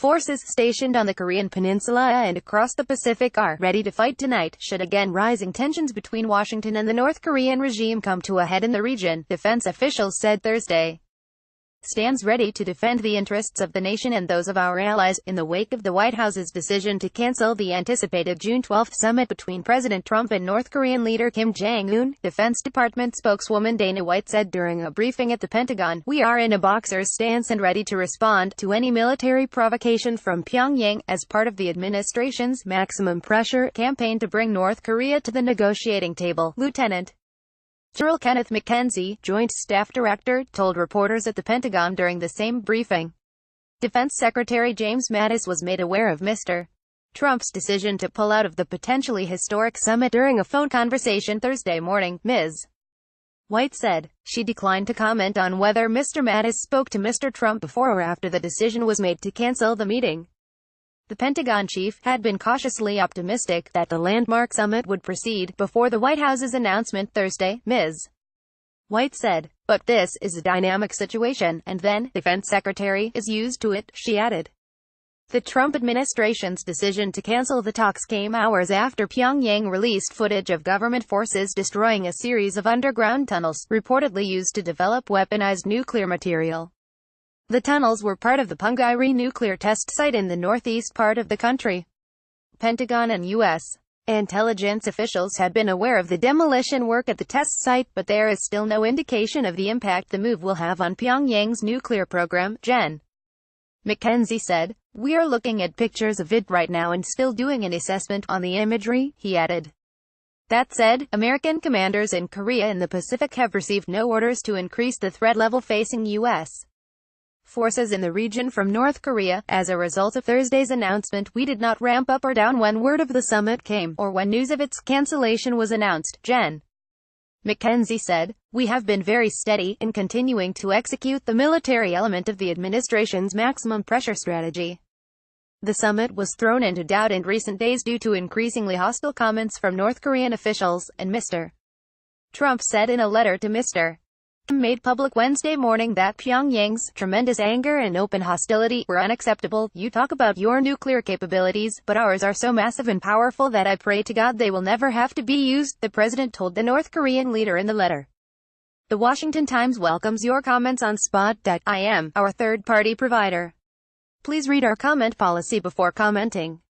Forces stationed on the Korean peninsula and across the Pacific are ready to fight tonight, should again rising tensions between Washington and the North Korean regime come to a head in the region, defense officials said Thursday. Stands ready to defend the interests of the nation and those of our allies, in the wake of the White House's decision to cancel the anticipated June 12 summit between President Trump and North Korean leader Kim Jong-un, Defense Department spokeswoman Dana White said during a briefing at the Pentagon. "We are in a boxer's stance and ready to respond to any military provocation from Pyongyang, as part of the administration's maximum pressure campaign to bring North Korea to the negotiating table," Lieutenant General Kenneth McKenzie, Joint Staff Director, told reporters at the Pentagon during the same briefing. Defense Secretary James Mattis was made aware of Mr. Trump's decision to pull out of the potentially historic summit during a phone conversation Thursday morning, Ms. White said. She declined to comment on whether Mr. Mattis spoke to Mr. Trump before or after the decision was made to cancel the meeting. The Pentagon chief had been cautiously optimistic that the landmark summit would proceed before the White House's announcement Thursday, Ms. White said. "But this is a dynamic situation, and then, Defense Secretary is used to it," she added. The Trump administration's decision to cancel the talks came hours after Pyongyang released footage of government forces destroying a series of underground tunnels, reportedly used to develop weaponized nuclear material. The tunnels were part of the Punggye-ri nuclear test site in the northeast part of the country. Pentagon and U.S. intelligence officials had been aware of the demolition work at the test site, but there is still no indication of the impact the move will have on Pyongyang's nuclear program, Gen. McKenzie said. "We are looking at pictures of it right now and still doing an assessment on the imagery," he added. That said, American commanders in Korea and the Pacific have received no orders to increase the threat level facing U.S. forces in the region from North Korea. As a result of Thursday's announcement, we did not ramp up or down when word of the summit came, or when news of its cancellation was announced, Gen. McKenzie said. "We have been very steady in continuing to execute the military element of the administration's maximum pressure strategy." The summit was thrown into doubt in recent days due to increasingly hostile comments from North Korean officials, and Mr. Trump said in a letter to Mr. Kim made public Wednesday morning that Pyongyang's tremendous anger and open hostility were unacceptable. "You talk about your nuclear capabilities, but ours are so massive and powerful that I pray to God they will never have to be used," the president told the North Korean leader in the letter. The Washington Times welcomes your comments on Spot.im, our third-party provider. Please read our comment policy before commenting.